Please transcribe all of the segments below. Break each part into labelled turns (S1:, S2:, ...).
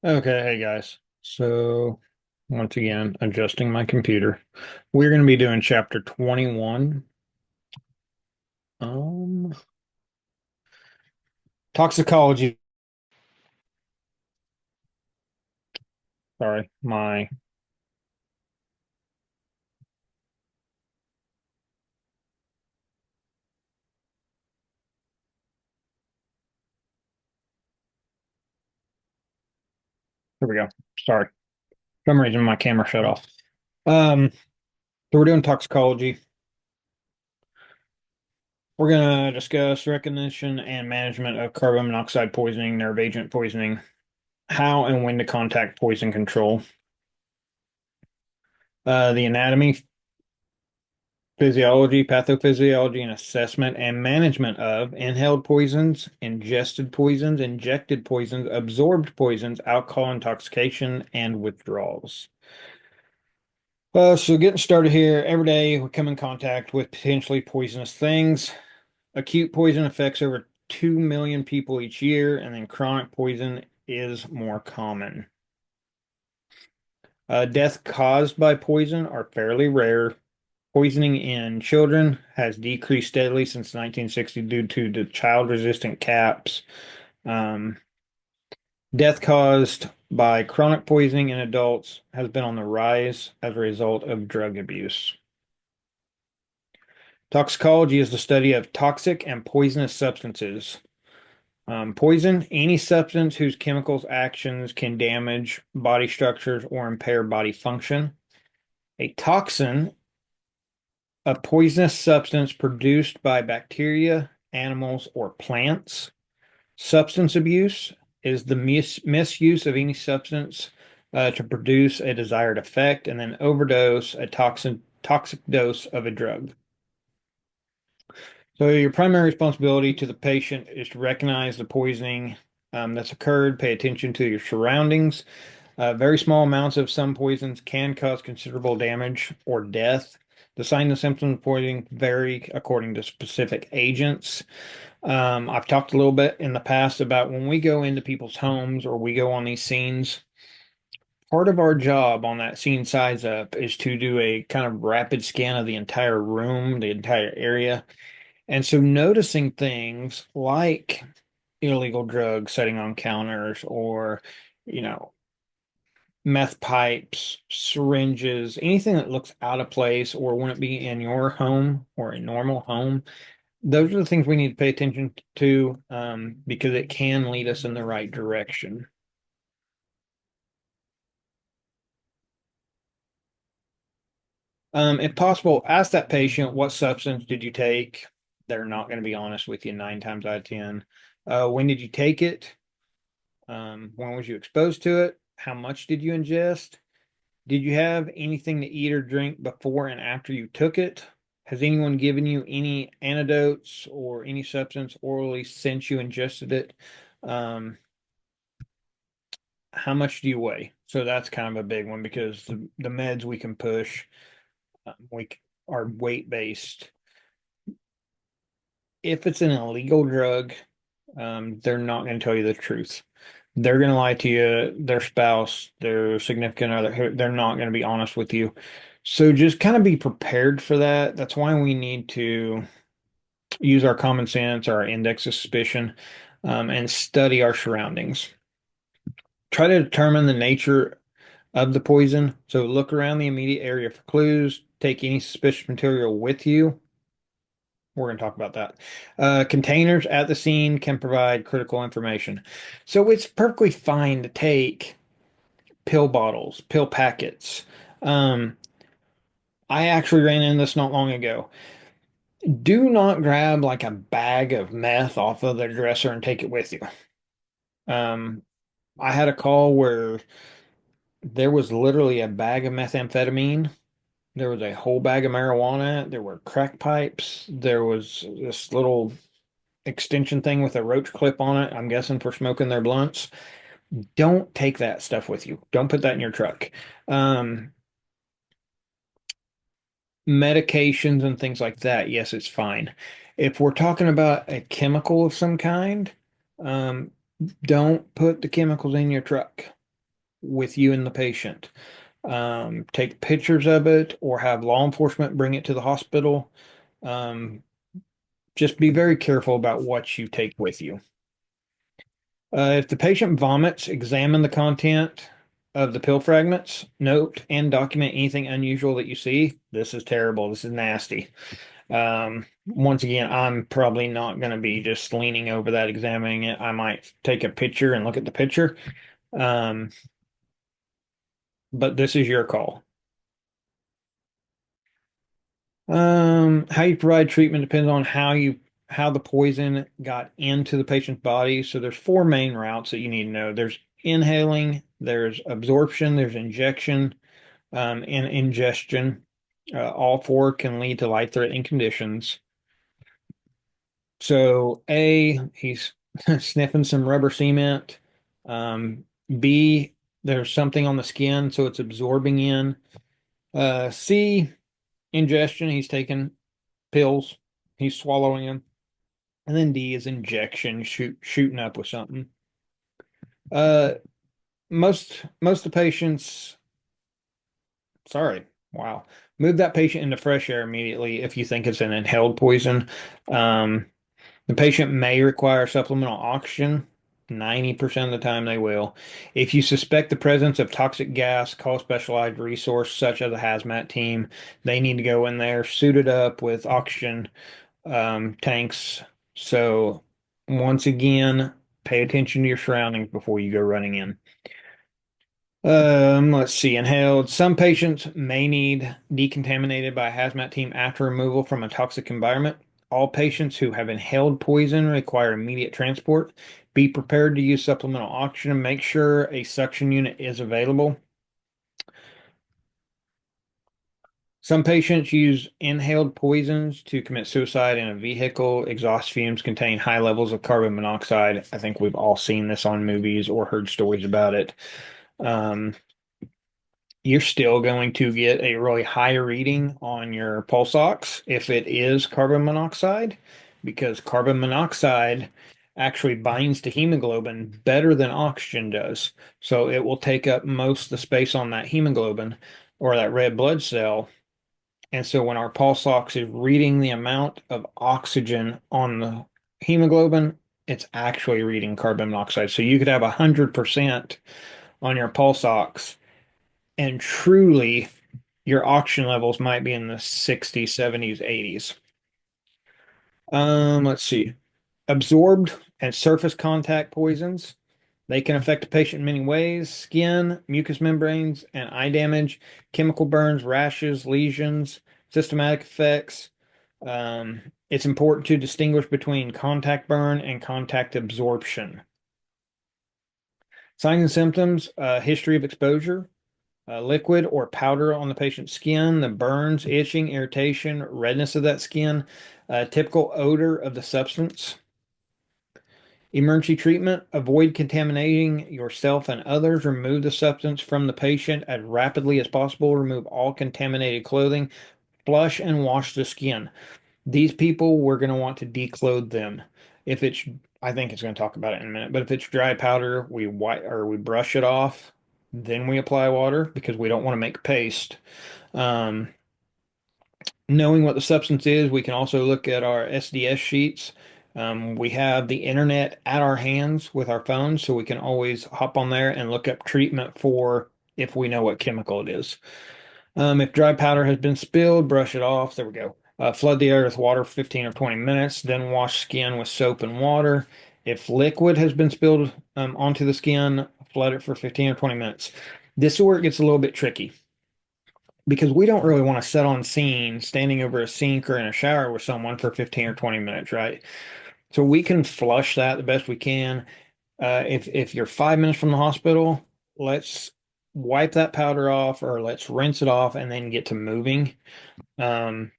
S1: Okay, hey guys. So, once again, adjusting my computer. We're going to be doing chapter 21. Um, Toxicology. Sorry, here we go. Sorry. For some reason my camera shut off. Um, so we're doing toxicology. We're going to discuss recognition and management of carbon monoxide poisoning, nerve agent poisoning, how and when to contact poison control, the anatomy, physiology, pathophysiology, and assessment and management of inhaled poisons, ingested poisons, injected poisons, absorbed poisons, alcohol intoxication, and withdrawals. So getting started here, every day we come in contact with potentially poisonous things. Acute poison affects over 2 million people each year, and then chronic poison is more common. Death caused by poison are fairly rare. Poisoning in children has decreased steadily since 1960 due to the child-resistant caps. Um, Death caused by chronic poisoning in adults has been on the rise as a result of drug abuse. Toxicology is the study of toxic and poisonous substances. Poison, any substance whose chemicals actions can damage body structures or impair body function. A toxin, a poisonous substance produced by bacteria, animals, or plants. Substance abuse is the misuse of any substance to produce a desired effect, and then overdose, a toxic dose of a drug. So your primary responsibility to the patient is to recognize the poisoning that's occurred, pay attention to your surroundings. Very small amounts of some poisons can cause considerable damage or death. The signs and symptoms of poisoning vary according to specific agents. I've talked a little bit in the past about when we go into people's homes or we go on these scenes, part of our job on that scene size up is to do a kind of rapid scan of the entire room, the entire area. And so noticing things like illegal drugs sitting on counters or, you know, meth pipes, syringes, anything that looks out of place or wouldn't be in your home or a normal home. Those are the things we need to pay attention to because it can lead us in the right direction. If possible, ask that patient, what substance did you take? They're not going to be honest with you 9 times out of 10. When did you take it? When was you exposed to it? How much did you ingest? Did you have anything to eat or drink before and after you took it? Has anyone given you any antidotes or any substance orally since you ingested it? Um, how much do you weigh? So that's kind of a big one because the meds we can push we are weight based. If it's an illegal drug, they're not going to tell you the truth. They're going to lie to you, their spouse, their significant other. They're not going to be honest with you. So just kind of be prepared for that. That's why we need to use our common sense, our index of suspicion, and study our surroundings. Try to determine the nature of the poison. So look around the immediate area for clues. Take any suspicious material with you. We're going to talk about that. Containers at the scene can provide critical information. So it's perfectly fine to take pill bottles, pill packets. Um, I actually ran into this not long ago. Do not grab like a bag of meth off of the dresser and take it with you. Um, I had a call where there was literally a bag of methamphetamine. There was a whole bag of marijuana. There were crack pipes. There was this little extension thing with a roach clip on it. I'm guessing for smoking their blunts. Don't take that stuff with you. Don't put that in your truck. Um, Medications and things like that, yes, it's fine. If we're talking about a chemical of some kind, um, don't put the chemicals in your truck. with you and the patient. Take pictures of it or have law enforcement bring it to the hospital. Um, just be very careful about what you take with you. If the patient vomits, examine the content of the pill fragments, note and document anything unusual that you see. This is terrible. This is nasty. Once again, I'm probably not going to be just leaning over that, examining it. I might take a picture and look at the picture. Um, but this is your call. How you provide treatment depends on how the poison got into the patient's body. So there's four main routes that you need to know. There's inhaling, there's absorption, there's injection, and ingestion. All four can lead to life-threatening conditions. So A, he's sniffing some rubber cement. B, there's something on the skin, so it's absorbing in. C, ingestion, he's taking pills, he's swallowing them. And then D is injection, shooting up with something. Uh, most of the patients, sorry, wow, move that patient into fresh air immediately if you think it's an inhaled poison. Um, The patient may require supplemental oxygen. 90% of the time they will. If you suspect the presence of toxic gas, call a specialized resource such as a hazmat team. They need to go in there suited up with oxygen tanks. So once again, pay attention to your surroundings before you go running in. Let's see, inhaled. Some patients may need decontaminated by a hazmat team after removal from a toxic environment. All patients who have inhaled poison require immediate transport. Be prepared to use supplemental oxygen. Make sure a suction unit is available. Some patients use inhaled poisons to commit suicide in a vehicle. Exhaust fumes contain high levels of carbon monoxide. I think we've all seen this on movies or heard stories about it. Um, you're still going to get a really high reading on your pulse ox if it is carbon monoxide, because carbon monoxide actually binds to hemoglobin better than oxygen does. So it will take up most of the space on that hemoglobin or that red blood cell. And so when our pulse ox is reading the amount of oxygen on the hemoglobin, it's actually reading carbon monoxide. So you could have 100% on your pulse ox and truly your oxygen levels might be in the 60s, 70s, 80s. Let's see. Absorbed and surface contact poisons. They can affect the patient in many ways: skin, mucous membranes, and eye damage, chemical burns, rashes, lesions, systematic effects. It's important to distinguish between contact burn and contact absorption. Signs and symptoms, history of exposure, liquid or powder on the patient's skin, the burns, itching, irritation, redness of that skin, typical odor of the substance. Emergency treatment, avoid contaminating yourself and others. Remove the substance from the patient as rapidly as possible. Remove all contaminated clothing. Flush and wash the skin. These people, we're going to want to declothe them. If it's, I think it's going to talk about it in a minute, but if it's dry powder, we wipe or we brush it off, then we apply water because we don't want to make paste. Um, Knowing what the substance is, we can also look at our SDS sheets. We have the internet at our hands with our phones, so we can always hop on there and look up treatment for if we know what chemical it is. If dry powder has been spilled, brush it off. There we go. Flood the area with water for 15 or 20 minutes, then wash skin with soap and water. If liquid has been spilled onto the skin, flood it for 15 or 20 minutes. This is where it gets a little bit tricky because we don't really want to set on scene, standing over a sink or in a shower with someone for 15 or 20 minutes, right? So we can flush that the best we can. If you're 5 minutes from the hospital, let's wipe that powder off or let's rinse it off and then get to moving. Um,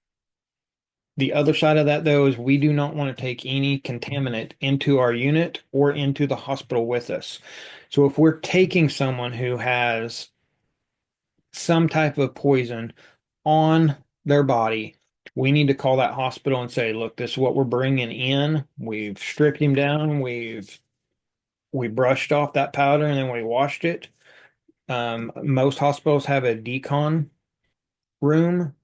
S1: the other side of that, though, is we do not want to take any contaminant into our unit or into the hospital with us. So if we're taking someone who has some type of poison on their body, we need to call that hospital and say, look, this is what we're bringing in. We've stripped him down. We brushed off that powder and then we washed it. Most hospitals have a decon room,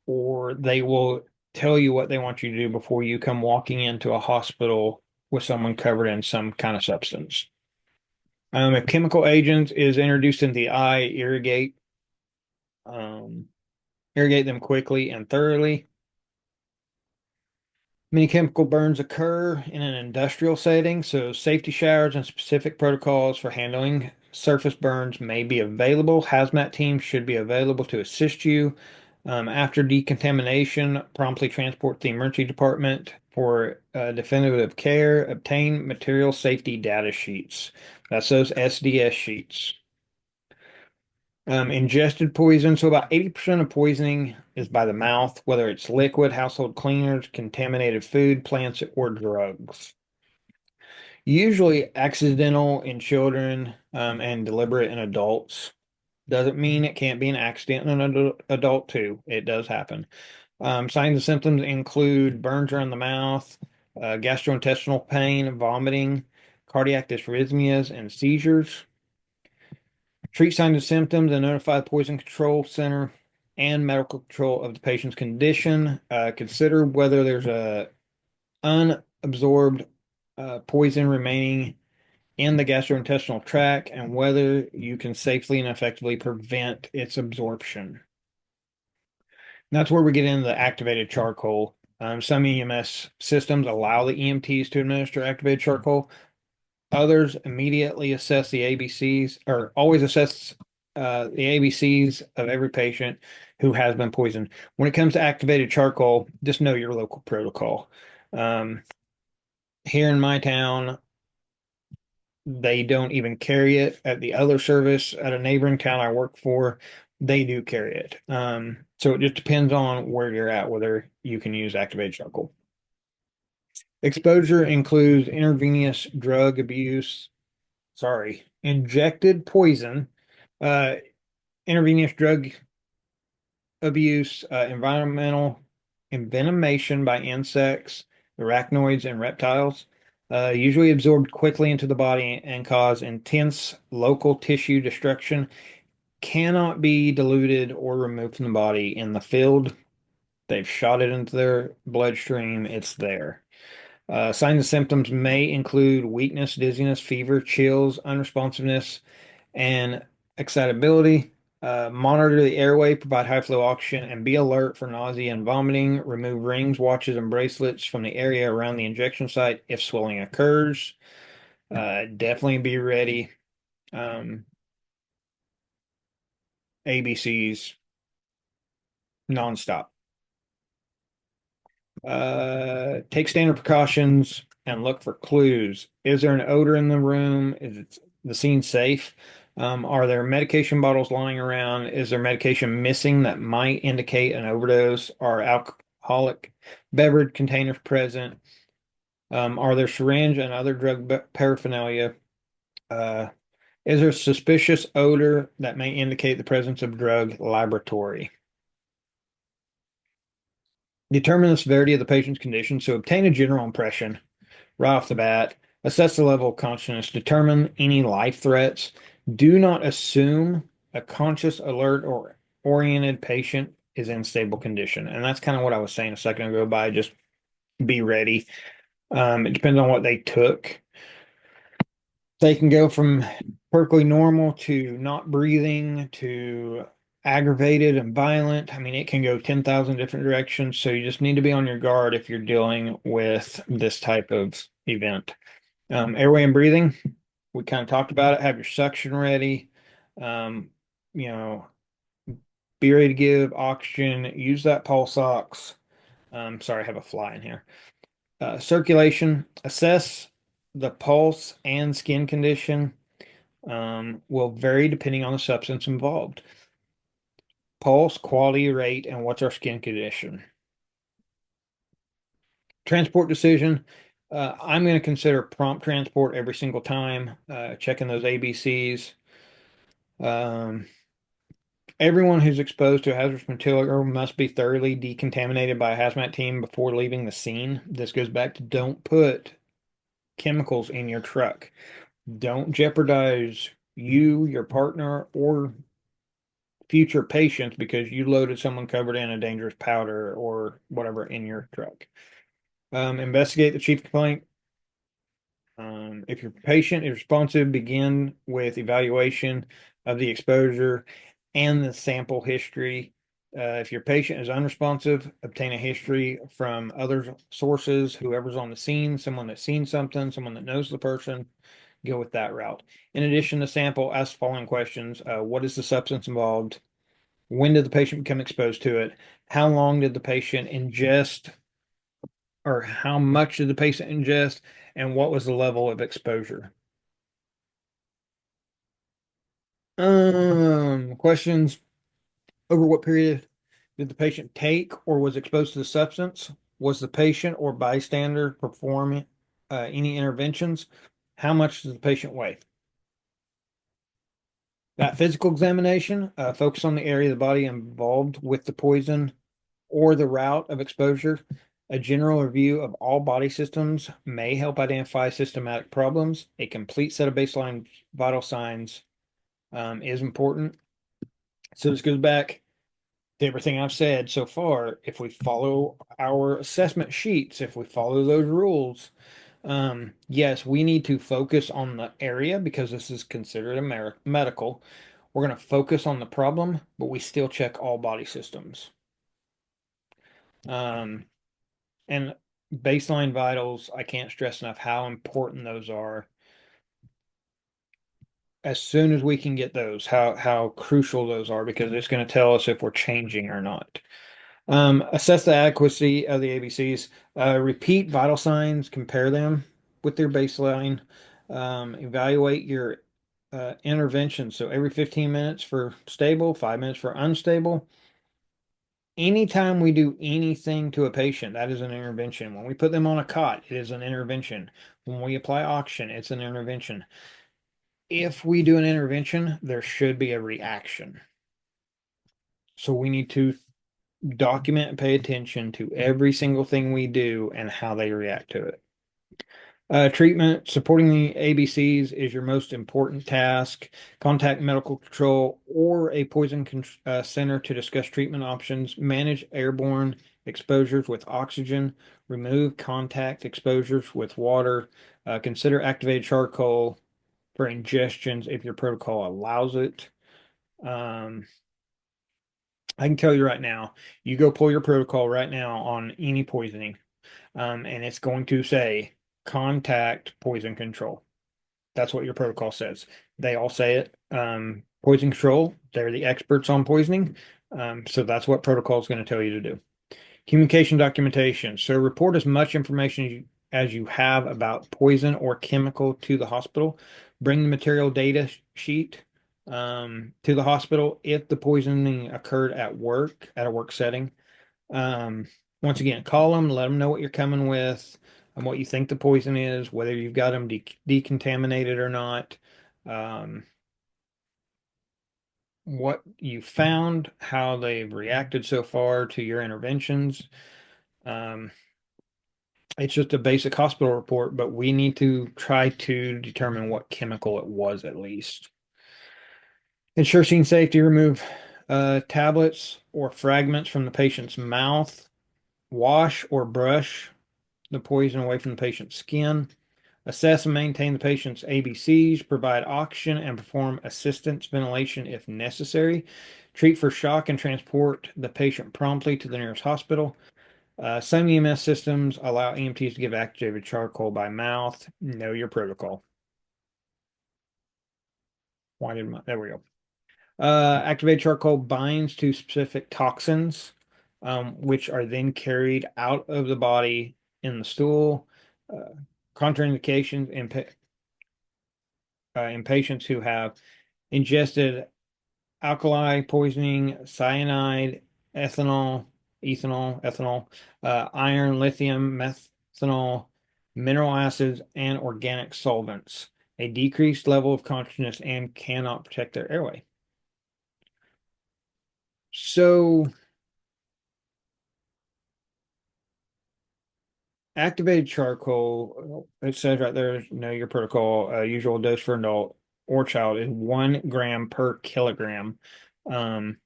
S1: or they will tell you what they want you to do before you come walking into a hospital with someone covered in some kind of substance. If chemical agent is introduced into the eye, um, irrigate them quickly and thoroughly. Many chemical burns occur in an industrial setting, so safety showers and specific protocols for handling surface burns may be available. Hazmat teams should be available to assist you. After decontamination, promptly transport to the emergency department for definitive care. Obtain material safety data sheets. That's those SDS sheets. Ingested poison. So about 80% of poisoning is by the mouth, whether it's liquid, household cleaners, contaminated food, plants, or drugs. Usually accidental in children, and deliberate in adults. Doesn't mean it can't be an accident in an adult too. It does happen. Signs and symptoms include burns around the mouth, gastrointestinal pain, vomiting, cardiac dysrhythmias, and seizures. Treat signs and symptoms and notify the Poison Control Center and medical control of the patient's condition. Consider whether there's a unabsorbed poison remaining in the gastrointestinal tract and whether you can safely and effectively prevent its absorption. And that's where we get into the activated charcoal. Some EMS systems allow the EMTs to administer activated charcoal. Others immediately assess the ABCs, or always assess the ABCs of every patient who has been poisoned. When it comes to activated charcoal, just know your local protocol. Um, Here in my town, they don't even carry it. At the other service at a neighboring town I work for, they do carry it. So it just depends on where you're at, whether you can use activated charcoal. Exposure includes intravenous drug abuse, sorry, injected poison, uh, intravenous drug abuse, environmental envenomation by insects, arachnoids, and reptiles, usually absorbed quickly into the body and cause intense local tissue destruction, cannot be diluted or removed from the body in the field. They've shot it into their bloodstream, it's there. Signs and symptoms may include weakness, dizziness, fever, chills, unresponsiveness, and excitability. Monitor the airway, provide high flow oxygen, and be alert for nausea and vomiting. Remove rings, watches, and bracelets from the area around the injection site if swelling occurs. Definitely be ready. Um, ABCs nonstop. Take standard precautions and look for clues. Is there an odor in the room? Is the scene safe? Are there medication bottles lying around? Is there medication missing that might indicate an overdose? Are alcoholic beverage containers present? Are there syringe and other drug paraphernalia? Uh, is there suspicious odor that may indicate the presence of drug laboratory? Determine the severity of the patient's condition. So obtain a general impression right off the bat. Assess the level of consciousness. Determine any life threats. Do not assume a conscious, alert, or oriented patient is in stable condition. And that's kind of what I was saying a second ago by just be ready. It depends on what they took. They can go from perfectly normal to not breathing to aggravated and violent. I mean, it can go 10,000 different directions. So you just need to be on your guard if you're dealing with this type of event. Airway and breathing, we kind of talked about it. Have your suction ready. Um, you know, be ready to give oxygen. Use that pulse ox. Sorry, I have a fly in here. Circulation, assess the pulse and skin condition. Will vary depending on the substance involved. Pulse, quality, rate, and what's our skin condition. Transport decision. I'm going to consider prompt transport every single time, checking those ABCs. Um, Everyone who's exposed to hazardous material must be thoroughly decontaminated by a hazmat team before leaving the scene. This goes back to don't put chemicals in your truck. Don't jeopardize you, your partner, or future patients because you loaded someone covered in a dangerous powder or whatever in your truck. Investigate the chief complaint. If your patient is responsive, begin with evaluation of the exposure and the sample history. If your patient is unresponsive, obtain a history from other sources, whoever's on the scene, someone that's seen something, someone that knows the person, go with that route. In addition to sample, ask the following questions. What is the substance involved? When did the patient become exposed to it? How long did the patient ingest, or how much did the patient ingest? And what was the level of exposure? Questions: over what period did the patient take or was exposed to the substance? Was the patient or bystander performing any interventions? How much does the patient weigh? That physical examination, focus on the area of the body involved with the poison or the route of exposure. A general review of all body systems may help identify systematic problems. A complete set of baseline vital signs is important. So this goes back to everything I've said so far. If we follow our assessment sheets, if we follow those rules, yes, we need to focus on the area because this is considered a medical. We're going to focus on the problem, but we still check all body systems. Um, and baseline vitals, I can't stress enough how important those are. As soon as we can get those, how crucial those are, because it's going to tell us if we're changing or not. Assess the adequacy of the ABCs. Repeat vital signs, compare them with their baseline. Evaluate your intervention. So every 15 minutes for stable, 5 minutes for unstable. Anytime we do anything to a patient, that is an intervention. When we put them on a cot, it is an intervention. When we apply oxygen, it's an intervention. If we do an intervention, there should be a reaction. So we need to document and pay attention to every single thing we do and how they react to it. Treatment, supporting the ABCs is your most important task. Contact medical control or a center to discuss treatment options. Manage airborne exposures with oxygen. Remove contact exposures with water. Consider activated charcoal for ingestions if your protocol allows it. Um, I can tell you right now, you go pull your protocol right now on any poisoning, and it's going to say contact poison control. That's what your protocol says. They all say it. Poison control, they're the experts on poisoning. So that's what protocol is going to tell you to do. Communication documentation. So report as much information as you have about poison or chemical to the hospital. Bring the material data sheet to the hospital if the poisoning occurred at work, at a work setting. Um, Once again, call them, let them know what you're coming with and what you think the poison is, whether you've got them decontaminated or not, um, what you found, how they've reacted so far to your interventions. Um, it's just a basic hospital report, but we need to try to determine what chemical it was at least. Ensure scene safety, remove tablets or fragments from the patient's mouth. Wash or brush the poison away from the patient's skin. Assess and maintain the patient's ABCs, provide oxygen, and perform assistance ventilation if necessary. Treat for shock and transport the patient promptly to the nearest hospital. Some EMS systems allow EMTs to give activated charcoal by mouth. Know your protocol. Why did there we go. Activated charcoal binds to specific toxins, which are then carried out of the body in the stool. Uh, Contraindications in patients who have ingested alkali poisoning, cyanide, ethanol, ethanol, iron, lithium, methanol, mineral acids, and organic solvents. A decreased level of consciousness and cannot protect their airway. So, activated charcoal, it says right there, know your protocol, usual dose for an adult or child is 1 gram per kilogram. Um,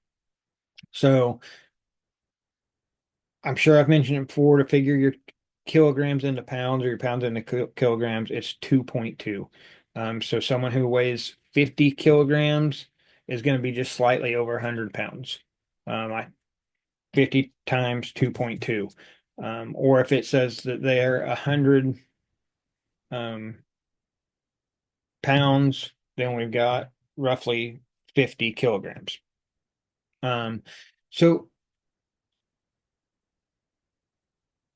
S1: so I'm sure I've mentioned it before, to figure your kilograms into pounds or your pounds into kilograms, it's 2.2. So someone who weighs 50 kilograms is going to be just slightly over 100 pounds. 50 times 2.2. Or if it says that they're 100 um, pounds, then we've got roughly 50 kilograms. Um, so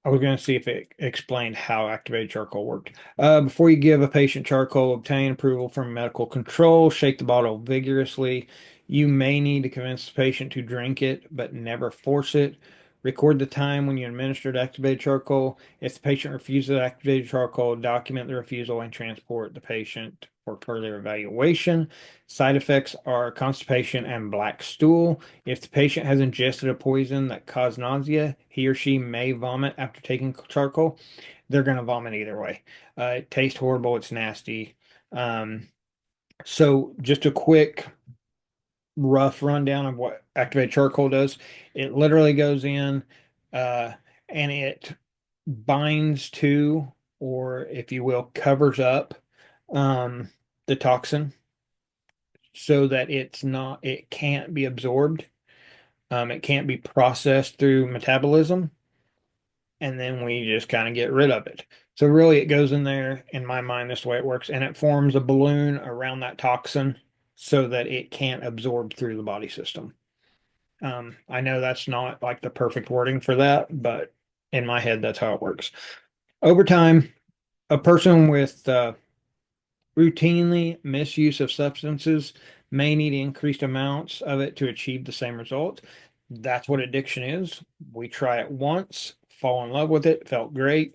S1: I was going to see if it explained how activated charcoal worked. Before you give a patient charcoal, obtain approval from medical control, shake the bottle vigorously. You may need to convince the patient to drink it, but never force it. Record the time when you administered activated charcoal. If the patient refuses activated charcoal, document the refusal and transport the patient for further evaluation. Side effects are constipation and black stool. If the patient has ingested a poison that caused nausea, he or she may vomit after taking charcoal. They're going to vomit either way. It tastes horrible. It's nasty. Um, so just a quick rough rundown of what activated charcoal does. It literally goes in uh, and it binds to, or if you will, covers up um, the toxin so that it can't be absorbed. It can't be processed through metabolism, and then we just kind of get rid of it. So really, it goes in there, in my mind, this way it works, and it forms a balloon around that toxin so that it can't absorb through the body system. I know that's not like the perfect wording for that, but in my head, that's how it works. Over time, a person with routinely misuse of substances may need increased amounts of it to achieve the same result. That's what addiction is. We try it once, fall in love with it, felt great.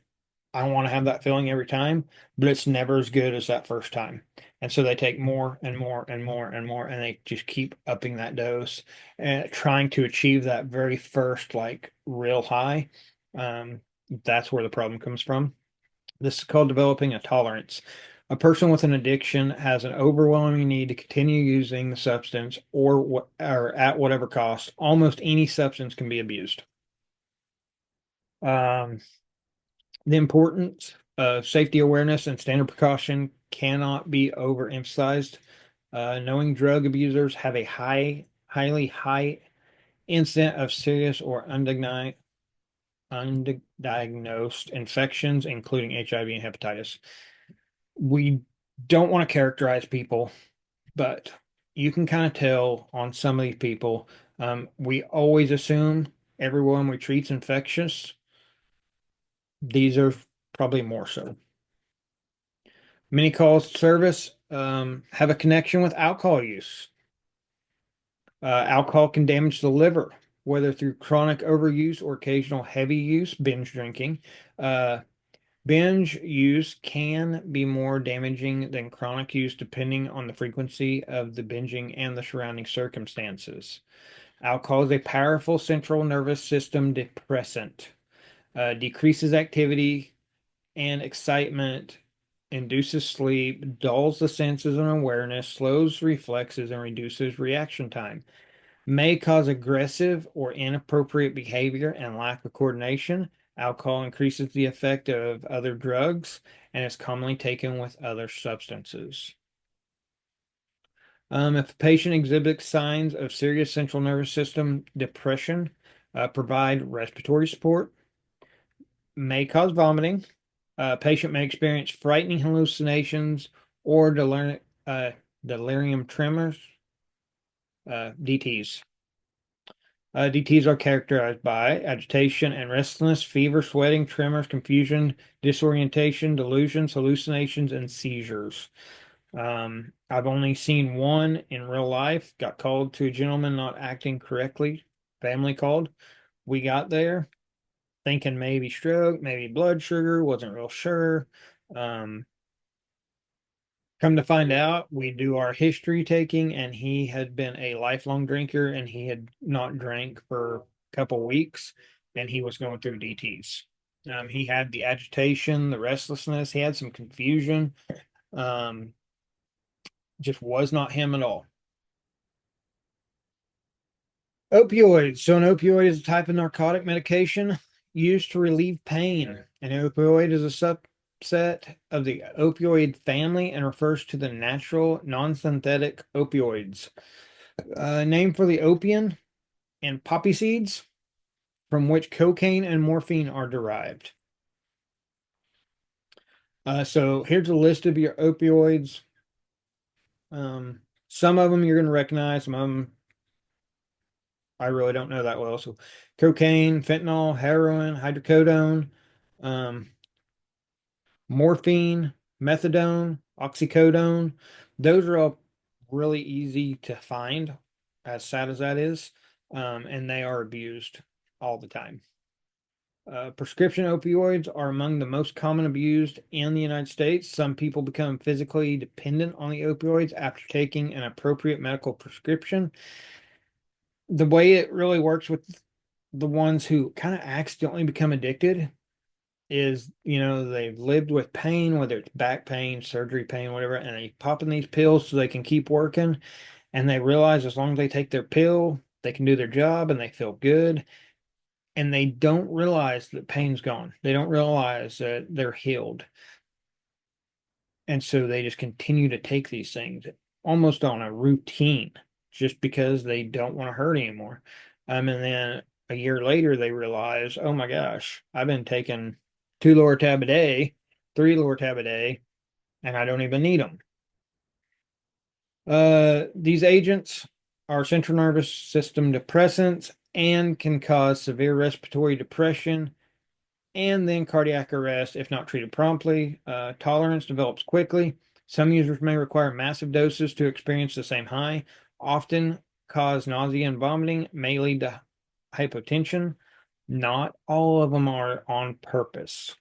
S1: I want to have that feeling every time, but it's never as good as that first time. And so they take more and more and more and more, and they just keep upping that dose and trying to achieve that very first, like real high. Um, that's where the problem comes from. This is called developing a tolerance. A person with an addiction has an overwhelming need to continue using the substance or at whatever cost. Almost any substance can be abused. Um, the importance of safety awareness and standard precaution cannot be overemphasized. Knowing drug abusers have a highly high incident of serious or undiagnosed infections, including HIV and hepatitis. We don't want to characterize people, but you can kind of tell on some of these people. We always assume everyone we treat's infectious. These are probably more so. Many calls to service have a connection with alcohol use. Alcohol can damage the liver, whether through chronic overuse or occasional heavy use, binge drinking. Uh, Binge use can be more damaging than chronic use depending on the frequency of the binging and the surrounding circumstances. Alcohol is a powerful central nervous system depressant, decreases activity and excitement, induces sleep, dulls the senses and awareness, slows reflexes, and reduces reaction time. May cause aggressive or inappropriate behavior and lack of coordination. Alcohol increases the effect of other drugs and is commonly taken with other substances. If a patient exhibits signs of serious central nervous system depression, provide respiratory support. May cause vomiting. Patient may experience frightening hallucinations or delirium tremors, DTs. DTs are characterized by agitation and restlessness, fever, sweating, tremors, confusion, disorientation, delusions, hallucinations, and seizures. I've only seen one in real life. Got called to a gentleman not acting correctly. Family called. We got there thinking maybe stroke, maybe blood sugar, wasn't real sure. Um, Come to find out, we do our history taking, and he had been a lifelong drinker and he had not drank for a couple weeks and he was going through DTs. He had the agitation, the restlessness, he had some confusion. Um, Just was not him at all. Opioids. So an opioid is a type of narcotic medication used to relieve pain. An opioid is a subset of the opioid family and refers to the natural, non-synthetic opioids. Name for the opium and poppy seeds, from which cocaine and morphine are derived. So here's a list of your opioids. Some of them you're going to recognize, some of them I really don't know that well. So cocaine, fentanyl, heroin, hydrocodone, um, morphine, methadone, oxycodone. Those are all really easy to find, as sad as that is, and they are abused all the time. Prescription opioids are among the most common abused in the United States. Some people become physically dependent on the opioids after taking an appropriate medical prescription. The way it really works with the ones who kind of accidentally become addicted is, they've lived with pain, whether it's back pain, surgery pain, whatever, and they pop in these pills so they can keep working. And they realize as long as they take their pill, they can do their job and they feel good. And they don't realize that pain's gone. They don't realize that they're healed. And so they just continue to take these things almost on a routine just because they don't want to hurt anymore. And then a year later, they realize, oh my gosh, I've been taking two Lortab a day, three Lortab a day, and I don't even need them. These agents are central nervous system depressants and can cause severe respiratory depression and then cardiac arrest if not treated promptly. Tolerance develops quickly. Some users may require massive doses to experience the same high, often cause nausea and vomiting, may lead to hypotension. Not all of them are on purpose.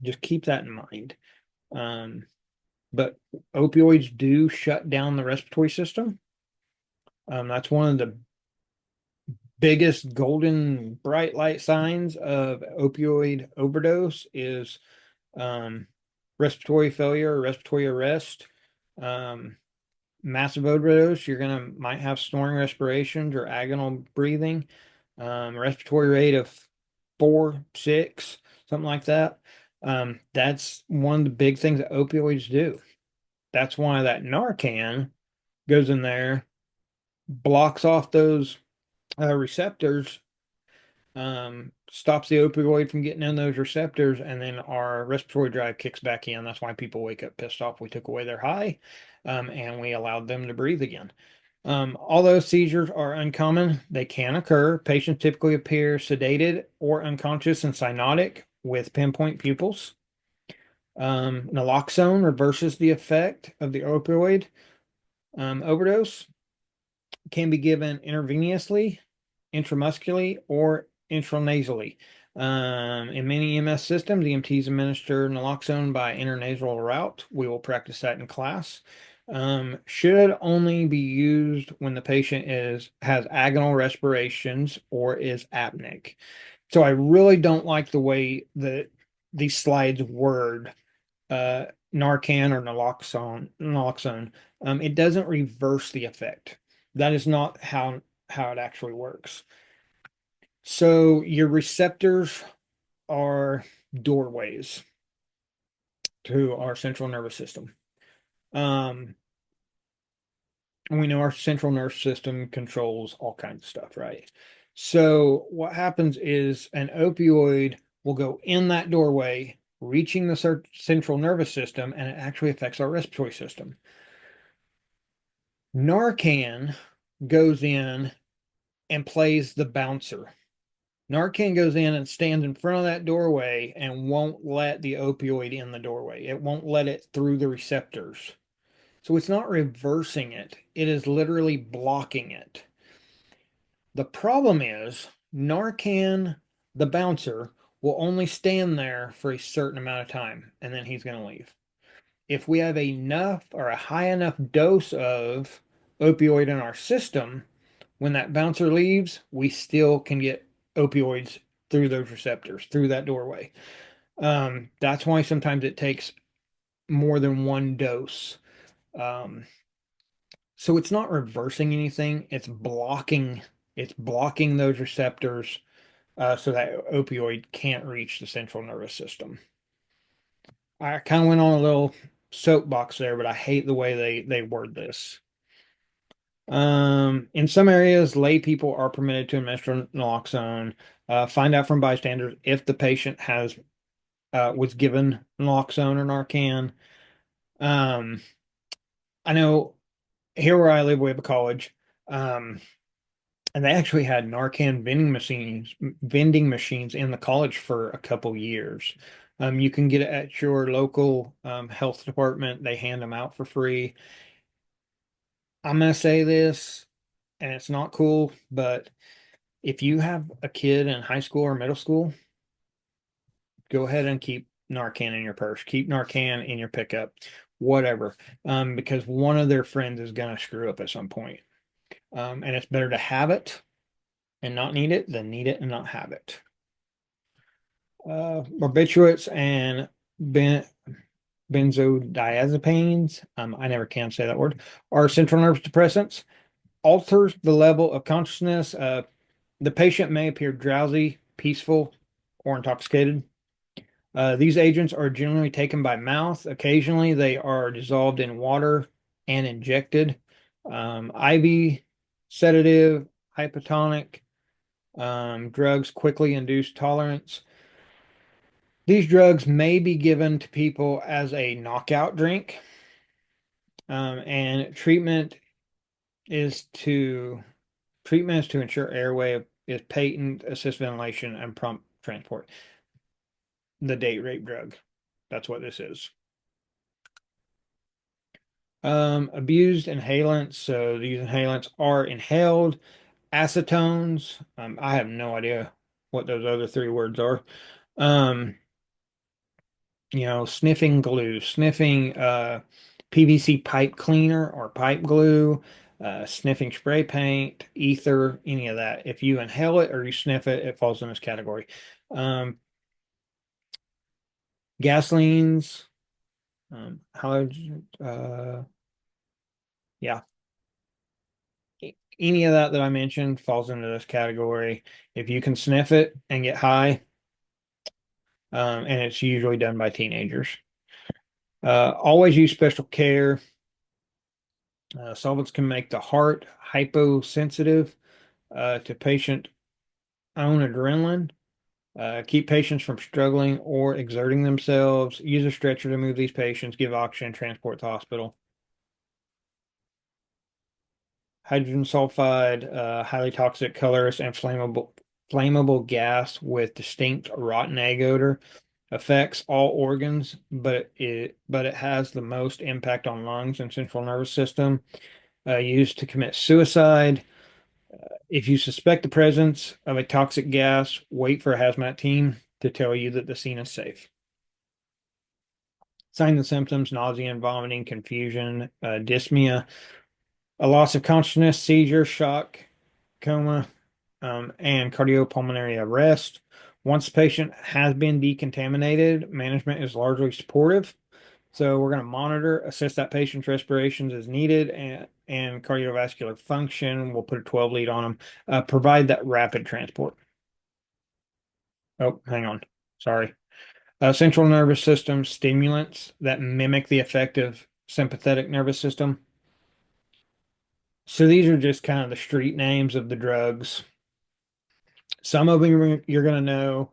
S1: Just keep that in mind. Um, but opioids do shut down the respiratory system. That's one of the biggest golden bright light signs of opioid overdose is respiratory failure or respiratory arrest. Um, Massive overdose, you're gonna might have snoring respirations or agonal breathing. Respiratory rate of 4, 6, something like that. That's one of the big things that opioids do. That's why that Narcan goes in there, blocks off those receptors, stops the opioid from getting in those receptors, and then our respiratory drive kicks back in. That's why people wake up pissed off. We took away their high, and we allowed them to breathe again. Although seizures are uncommon, they can occur. Patients typically appear sedated or unconscious and cyanotic with pinpoint pupils. Naloxone reverses the effect of the opioid overdose, can be given intravenously, intramuscularly, or intranasally. In many EMS systems, EMTs administer naloxone by intranasal route. We will practice that in class. Should only be used when the patient has agonal respirations or is apneic. So I really don't like the way that these slides word uh, Narcan or naloxone. It doesn't reverse the effect. That is not how it actually works. So your receptors are doorways to our central nervous system. Um, and we know our central nervous system controls all kinds of stuff, right? So what happens is an opioid will go in that doorway, reaching the central nervous system, and it actually affects our respiratory system. Narcan goes in and plays the bouncer. Narcan goes in and stands in front of that doorway and won't let the opioid in the doorway. It won't let it through the receptors. So it's not reversing it, it is literally blocking it. The problem is Narcan, the bouncer, will only stand there for a certain amount of time and then he's going to leave. If we have enough or a high enough dose of opioid in our system, when that bouncer leaves, we still can get opioids through those receptors, through that doorway. That's why sometimes it takes more than one dose. Um, So it's not reversing anything, it's blocking those receptors so that opioid can't reach the central nervous system. I kind of went on a little soapbox there, but I hate the way they word this. In some areas, lay people are permitted to administer naloxone. Find out from bystanders if the patient has was given naloxone or Narcan. Um, I know here where I live, we have a college, um, and they actually had Narcan vending machines in the college for a couple years. You can get it at your local health department. They hand them out for free. I'm gonna say this, and it's not cool, but if you have a kid in high school or middle school, go ahead and keep Narcan in your purse. Keep Narcan in your pickup, whatever, because one of their friends is gonna screw up at some point. And it's better to have it and not need it than need it and not have it. Barbiturates and ben benzodiazepines, I never can say that word, are central nervous depressants. Alters the level of consciousness. The patient may appear drowsy, peaceful, or intoxicated. These agents are generally taken by mouth. Occasionally, they are dissolved in water and injected. IV sedative, hypotonic drugs quickly induce tolerance. These drugs may be given to people as a knockout drink, and treatment is to ensure airway is patent, assist ventilation, and prompt transport. The date rape drug. That's what this is. Abused inhalants. So these inhalants are inhaled acetones. I have no idea what those other three words are. Um, sniffing glue, sniffing PVC pipe cleaner or pipe glue, sniffing spray paint, ether, any of that. If you inhale it or you sniff it, it falls in this category. Um, Gasolines, halogen, yeah, any of that I mentioned falls into this category. If you can sniff it and get high, and it's usually done by teenagers. Always use special care. Solvents can make the heart hyposensitive to patient own adrenaline. Keep patients from struggling or exerting themselves. Use a stretcher to move these patients. Give oxygen. Transport to the hospital. Hydrogen sulfide, highly toxic, colorless, and flammable gas with distinct rotten egg odor. Affects all organs, but it has the most impact on lungs and central nervous system. Used to commit suicide. If you suspect the presence of a toxic gas, wait for a hazmat team to tell you that the scene is safe. Signs and symptoms: nausea and vomiting, confusion, dyspnea, a loss of consciousness, seizure, shock, coma, and cardiopulmonary arrest. Once the patient has been decontaminated, management is largely supportive. So we're going to monitor, assess that patient's respirations as needed, and cardiovascular function. We'll put a 12 lead on them. Provide that rapid transport. Oh, hang on. Sorry. Central nervous system stimulants that mimic the effect of sympathetic nervous system. So these are just kind of the street names of the drugs. Some of them you're going to know.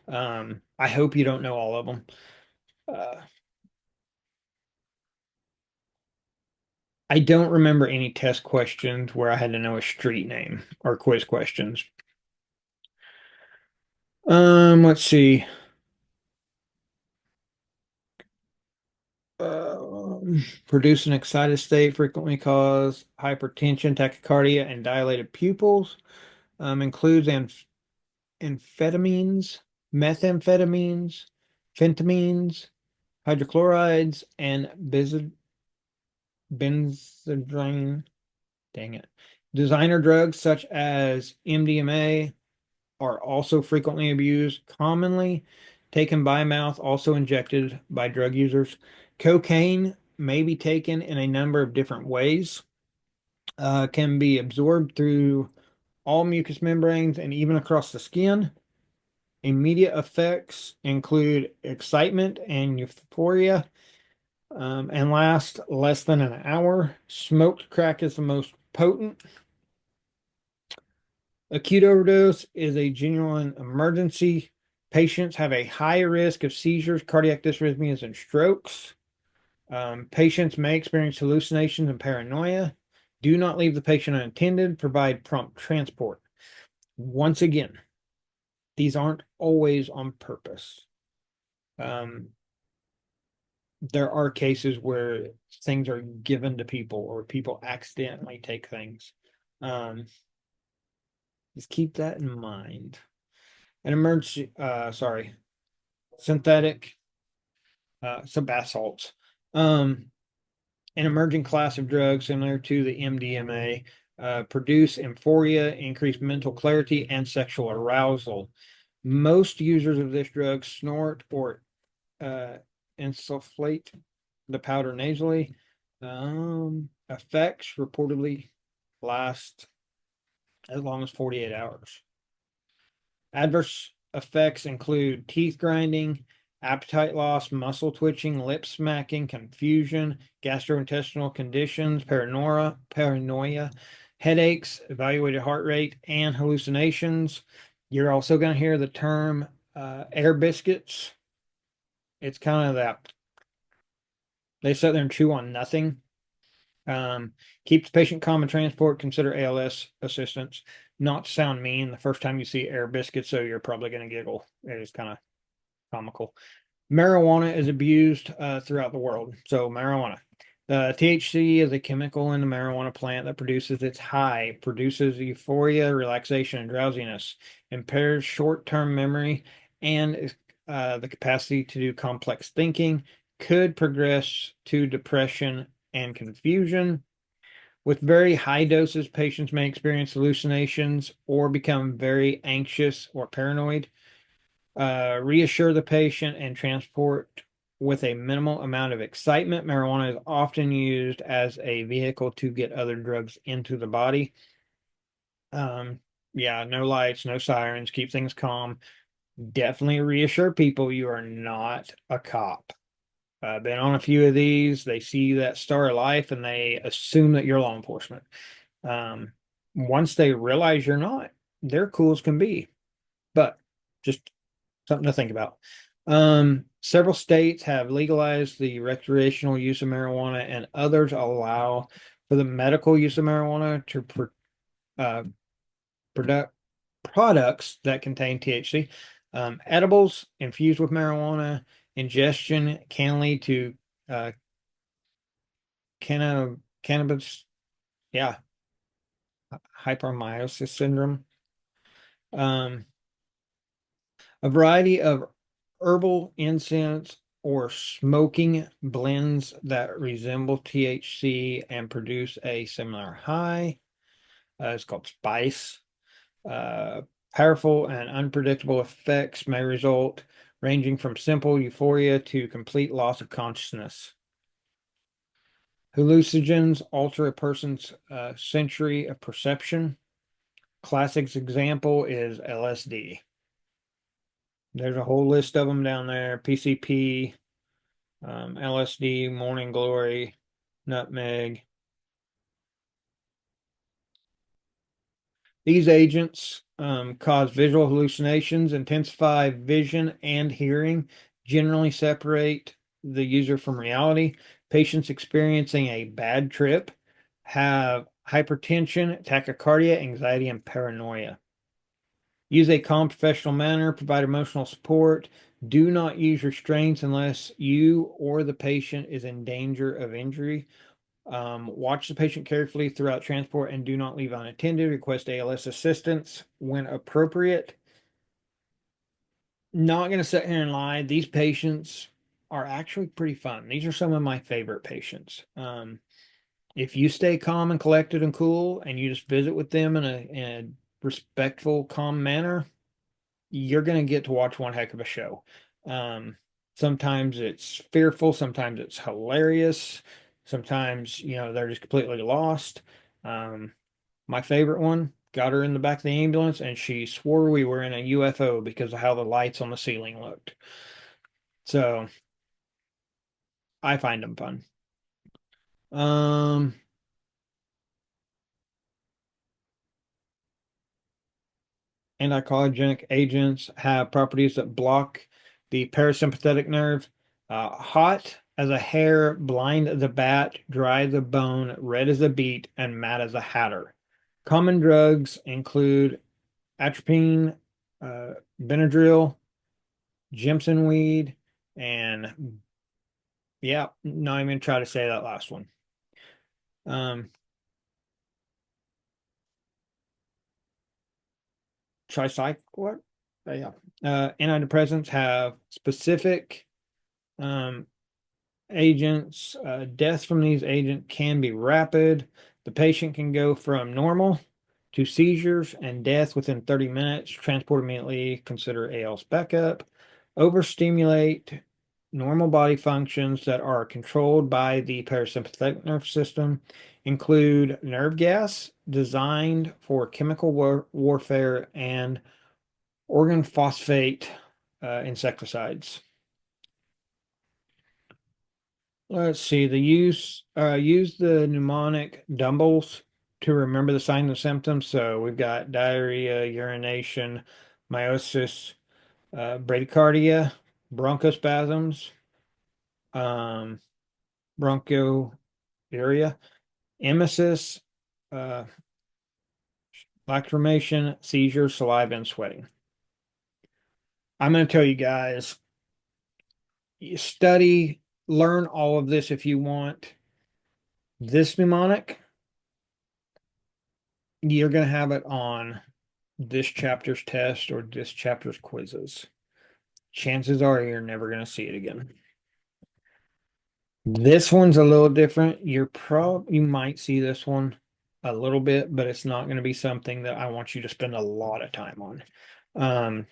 S1: I hope you don't know all of them. Uh, I don't remember any test questions where I had to know a street name or quiz questions. Let's see. Produce an excited state, frequently cause hypertension, tachycardia, and dilated pupils. Includes amphetamines, methamphetamines, phentamines, hydrochlorides, and benzodrine. Dang it. Designer drugs such as MDMA are also frequently abused, commonly taken by mouth, also injected by drug users. Cocaine may be taken in a number of different ways. Can be absorbed through all mucous membranes and even across the skin. Immediate effects include excitement and euphoria, and last less than an hour. Smoked crack is the most potent. Acute overdose is a genuine emergency. Patients have a high risk of seizures, cardiac dysrhythmias, and strokes. Patients may experience hallucinations and paranoia. Do not leave the patient unattended. Provide prompt transport. Once again, these aren't always on purpose. Um, there are cases where things are given to people or people accidentally take things. Um, just keep that in mind. An emergency, synthetic, some bath salts. Um, an emerging class of drugs similar to the MDMA produce euphoria, increased mental clarity, and sexual arousal. Most users of this drug snort or uh, insufflate the powder nasally. Effects reportedly last as long as 48 hours. Adverse effects include teeth grinding, appetite loss, muscle twitching, lip smacking, confusion, gastrointestinal conditions, paranoia, headaches, evaluated heart rate, and hallucinations. You're also going to hear the term air biscuits. It's kind of that they sit there and chew on nothing. Um, Keep the patient calm and transport. Consider ALS assistance. Not to sound mean, the first time you see air biscuits, so you're probably going to giggle. It is kind of comical. Marijuana is abused throughout the world. So marijuana. THC is a chemical in the marijuana plant that produces its high, produces euphoria, relaxation, and drowsiness, impairs short-term memory, and the capacity to do complex thinking, could progress to depression and confusion. With very high doses, patients may experience hallucinations or become very anxious or paranoid. Reassure the patient and transport with a minimal amount of excitement. Marijuana is often used as a vehicle to get other drugs into the body. Um, yeah, no lights, no sirens, keep things calm. Definitely reassure people you are not a cop. I've been on a few of these. They see that star of life and they assume that you're law enforcement. Um, Once they realize you're not, they're cool as can be. But just something to think about. Several states have legalized the recreational use of marijuana, and others allow for the medical use of marijuana to uh, product products that contain THC. Edibles infused with marijuana ingestion can lead to uh, cannabis, yeah, hypermeiosis syndrome. Um, a variety of herbal incense or smoking blends that resemble THC and produce a similar high. It's called spice. Uh, Powerful and unpredictable effects may result, ranging from simple euphoria to complete loss of consciousness. Hallucinogens alter a person's sensory of perception. Classic example is LSD. There's a whole list of them down there. PCP, LSD, morning glory, nutmeg. These agents cause visual hallucinations, intensify vision and hearing, generally separate the user from reality. Patients experiencing a bad trip have hypertension, tachycardia, anxiety, and paranoia. Use a calm professional manner, provide emotional support. Do not use restraints unless you or the patient is in danger of injury. Watch the patient carefully throughout transport and do not leave unattended. Request ALS assistance when appropriate. Not going to sit here and lie. These patients are actually pretty fun. These are some of my favorite patients. If you stay calm and collected and cool and you just visit with them in a respectful, calm manner, you're going to get to watch one heck of a show. Um, Sometimes it's fearful, sometimes it's hilarious, sometimes, they're just completely lost. Um, my favorite one got her in the back of the ambulance, and she swore we were in a UFO because of how the lights on the ceiling looked. So I find them fun. Um, Anticholinergic agents have properties that block the parasympathetic nerve. Hot as a hare, blind as a bat, dry as a bone, red as a beet, and mad as a hatter. Common drugs include atropine, Benadryl, Jimson weed, and yeah, not even try to say that last one. Um, Tricycle, what? Yeah. Antidepressants have specific um, agents. Deaths from these agents can be rapid. The patient can go from normal to seizures and death within 30 minutes. Transport immediately. Consider ALS backup. Overstimulate normal body functions that are controlled by the parasympathetic nervous system. Include nerve gas designed for chemical warfare and organ phosphate insecticides. Let's see, use the mnemonic dumbbells to remember the signs and symptoms. So we've got diarrhea, urination, meiosis, bradycardia, bronchospasms, um, bronchiuria, emesis, uh, lacrimation, seizure, saliva, and sweating. I'm going to tell you guys, study, learn all of this if you want. This mnemonic, you're going to have it on this chapter's test or this chapter's quizzes. Chances are you're never going to see it again. This one's a little different. You might see this one a little bit, but it's not going to be something that I want you to spend a lot of time on. Um,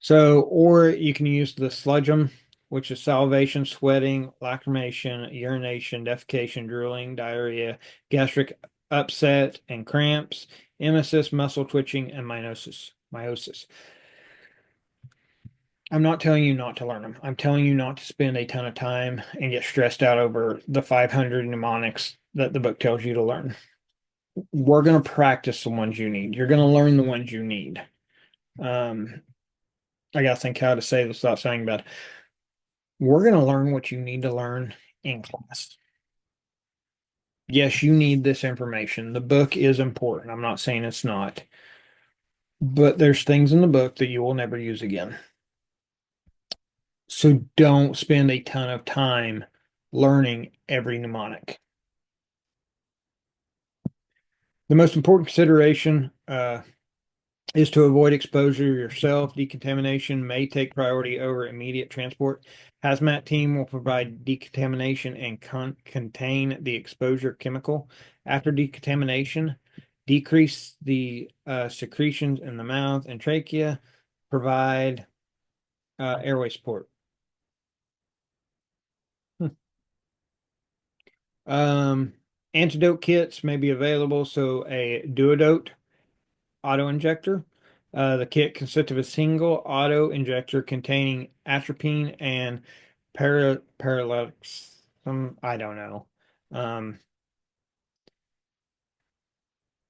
S1: or you can use the sludgeum, which is salivation, sweating, lacrimation, urination, defecation, drooling, diarrhea, gastric upset and cramps, emesis, muscle twitching, and meiosis. I'm not telling you not to learn them. I'm telling you not to spend a ton of time and get stressed out over the 500 mnemonics that the book tells you to learn. We're going to practice the ones you need. You're going to learn the ones you need. Um, I got to think how to say this without saying bad. We're going to learn what you need to learn in class. Yes, you need this information. The book is important. I'm not saying it's not, but there's things in the book that you will never use again. So don't spend a ton of time learning every mnemonic. The most important consideration is to avoid exposure yourself. Decontamination may take priority over immediate transport. Hazmat team will provide decontamination and contain the exposure chemical. After decontamination, decrease the secretions in the mouth and trachea. Provide airway support. Um, Antidote kits may be available. So a duodote auto injector. The kit consists of a single auto injector containing atropine and parallax. I don't know. Um,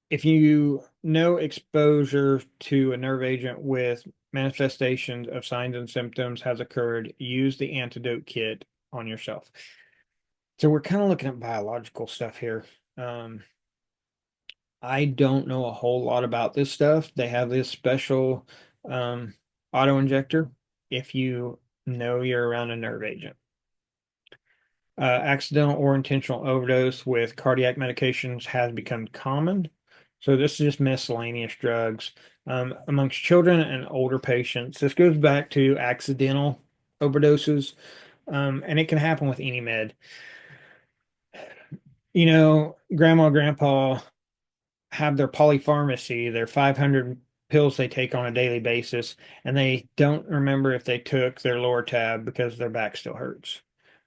S1: if you know exposure to a nerve agent with manifestations of signs and symptoms has occurred, use the antidote kit on yourself. So we're kind of looking at biological stuff here. Um, I don't know a whole lot about this stuff. They have this special um, auto injector if you know you're around a nerve agent. Accidental or intentional overdose with cardiac medications has become common. So this is just miscellaneous drugs amongst children and older patients. This goes back to accidental overdoses, and it can happen with any med. Grandma, grandpa have their polypharmacy, their 500 pills they take on a daily basis, and they don't remember if they took their lower tab because their back still hurts.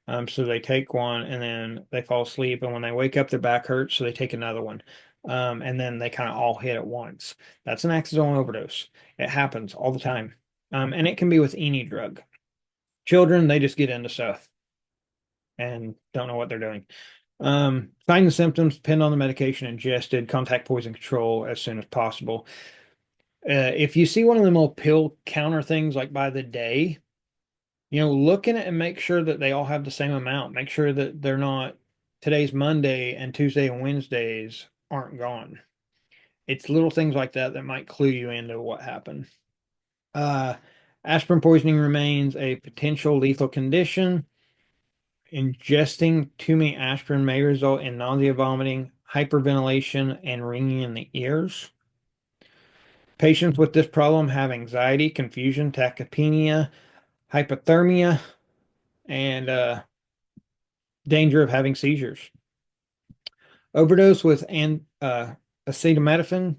S1: So they take one and then they fall asleep, and when they wake up, their back hurts, so they take another one. And then they kind of all hit at once. That's an accidental overdose. It happens all the time. And it can be with any drug. Children, they just get into stuff and don't know what they're doing. Signs and symptoms depend on the medication ingested. Contact poison control as soon as possible. If you see one of them little pill counter things like by the day, look in it and make sure that they all have the same amount. Make sure that they're not today's Monday and Tuesday and Wednesdays aren't gone. It's little things like that that might clue you into what happened. Uh, Aspirin poisoning remains a potential lethal condition. Ingesting too many aspirin may result in nausea, vomiting, hyperventilation, and ringing in the ears. Patients with this problem have anxiety, confusion, tachypnea, hypothermia, and danger of having seizures. Overdose with acetaminophen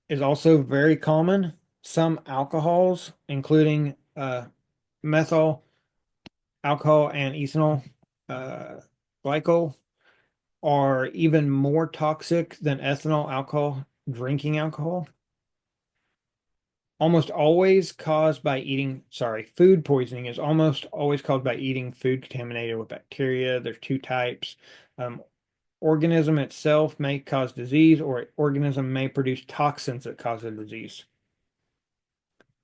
S1: is also very common. Some alcohols, including methyl alcohol and ethanol uh, glycol, are even more toxic than ethanol alcohol, drinking alcohol. Almost always caused by eating, sorry, food poisoning is almost always caused by eating food contaminated with bacteria. There's two types. Um, Organism itself may cause disease, or organism may produce toxins that cause a disease.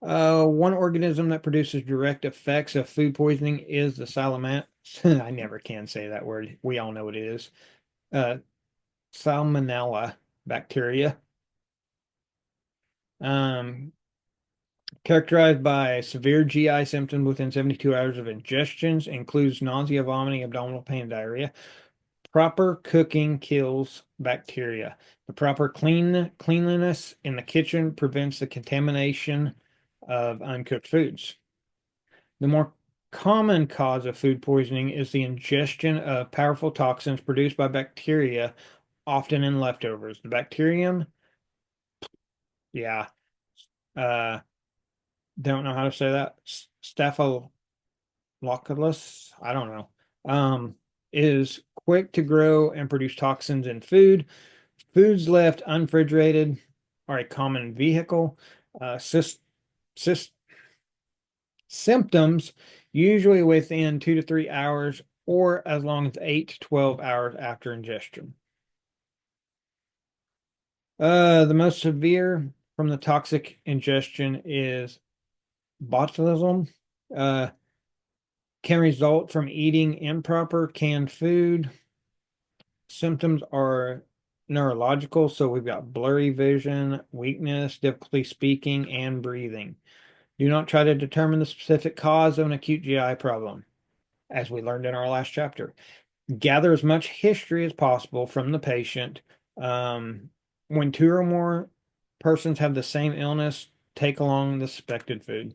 S1: One organism that produces direct effects of food poisoning is the salmonella. I never can say that word. We all know what it is. Uh, Salmonella bacteria. Um, Characterized by severe GI symptoms within 72 hours of ingestions, includes nausea, vomiting, abdominal pain, and diarrhea. Proper cooking kills bacteria. The proper cleanliness in the kitchen prevents the contamination of uncooked foods. The more common cause of food poisoning is the ingestion of powerful toxins produced by bacteria, often in leftovers. The bacterium, yeah, uh, don't know how to say that. Staphylococcus, I don't know, is quick to grow and produce toxins in food. Foods left unrefrigerated are a common vehicle. Sys sys Symptoms usually within 2 to 3 hours or as long as 8 to 12 hours after ingestion. The most severe from the toxic ingestion is botulism. Uh, can result from eating improper canned food. Symptoms are neurological, so we've got blurry vision, weakness, difficulty speaking, and breathing. Do not try to determine the specific cause of an acute GI problem, as we learned in our last chapter. Gather as much history as possible from the patient. Um, when two or more persons have the same illness, take along the suspected food.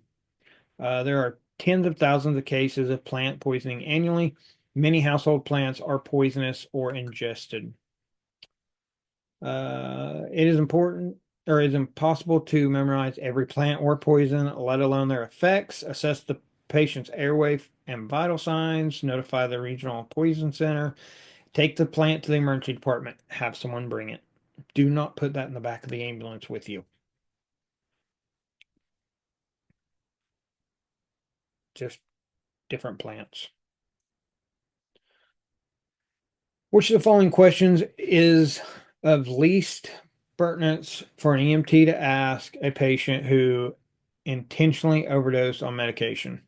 S1: There are tens of thousands of cases of plant poisoning annually. Many household plants are poisonous or ingested. It is important or is impossible to memorize every plant or poison, let alone their effects. Assess the patient's airway and vital signs. Notify the regional poison center. Take the plant to the emergency department. Have someone bring it. Do not put that in the back of the ambulance with you. Just different plants. Which of the following questions is of least pertinence for an EMT to ask a patient who intentionally overdosed on medication?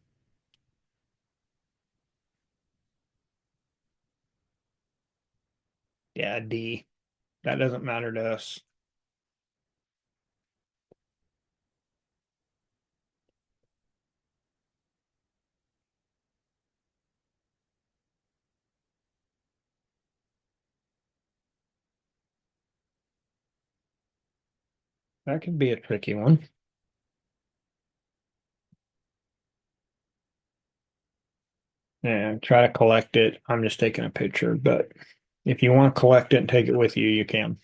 S1: Yeah, D. That doesn't matter to us. That could be a tricky one. Yeah, try to collect it. I'm just taking a picture, but if you want to collect it and take it with you, you can.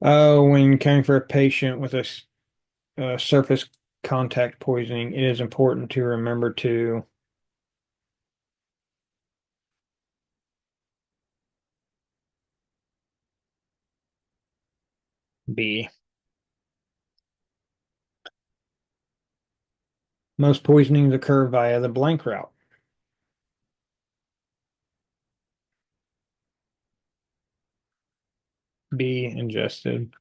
S1: When caring for a patient with a surface contact poisoning, it is important to remember to B. Most poisonings occur via the blank route. B. Ingested.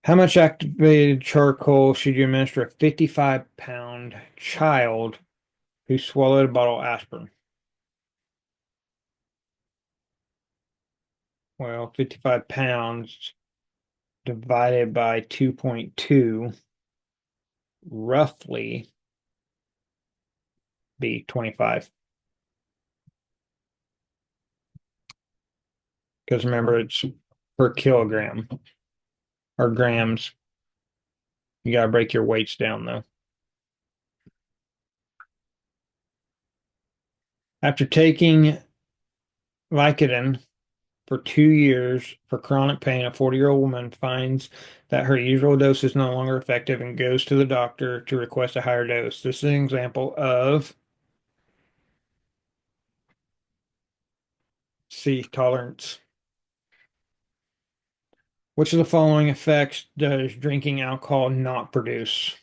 S1: How much activated charcoal should you administer a 55-pound child who swallowed a bottle of aspirin? Well, 55 pounds divided by 2.2 roughly be 25. Because remember, it's per kilogram or grams. You got to break your weights down though. After taking Vicodin for 2 years for chronic pain, a 40-year-old woman finds that her usual dose is no longer effective and goes to the doctor to request a higher dose. This is an example of C, tolerance. Which of the following effects does drinking alcohol not produce?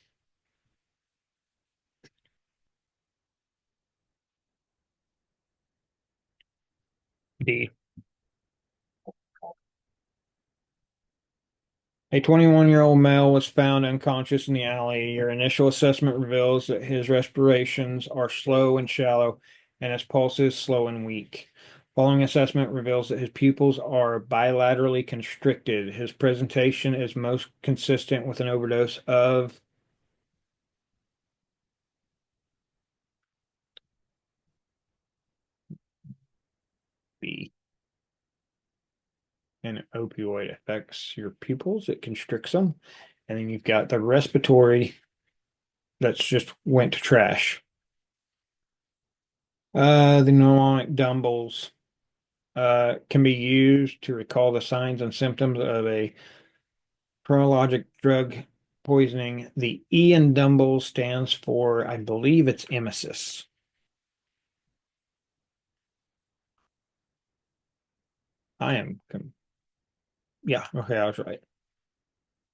S1: D. A 21-year-old male was found unconscious in the alley. Your initial assessment reveals that his respirations are slow and shallow, and his pulse is slow and weak. Following assessment reveals that his pupils are bilaterally constricted. His presentation is most consistent with an overdose of B. An opioid affects your pupils, it constricts them. And then you've got the respiratory that's just went to trash. The mnemonic dumbbells can be used to recall the signs and symptoms of a purologic drug poisoning. The E in dumbbells stands for, I believe it's emesis. I am, yeah, okay, I was right.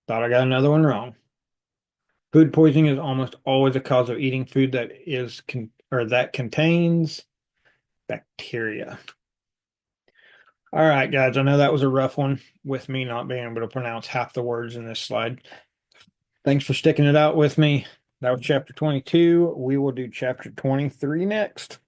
S1: Thought I got another one wrong. Food poisoning is almost always a cause of eating food that is con or that contains bacteria. All right, guys, I know that was a rough one with me not being able to pronounce half the words in this slide. Thanks for sticking it out with me. That was chapter 22. We will do chapter 23 next.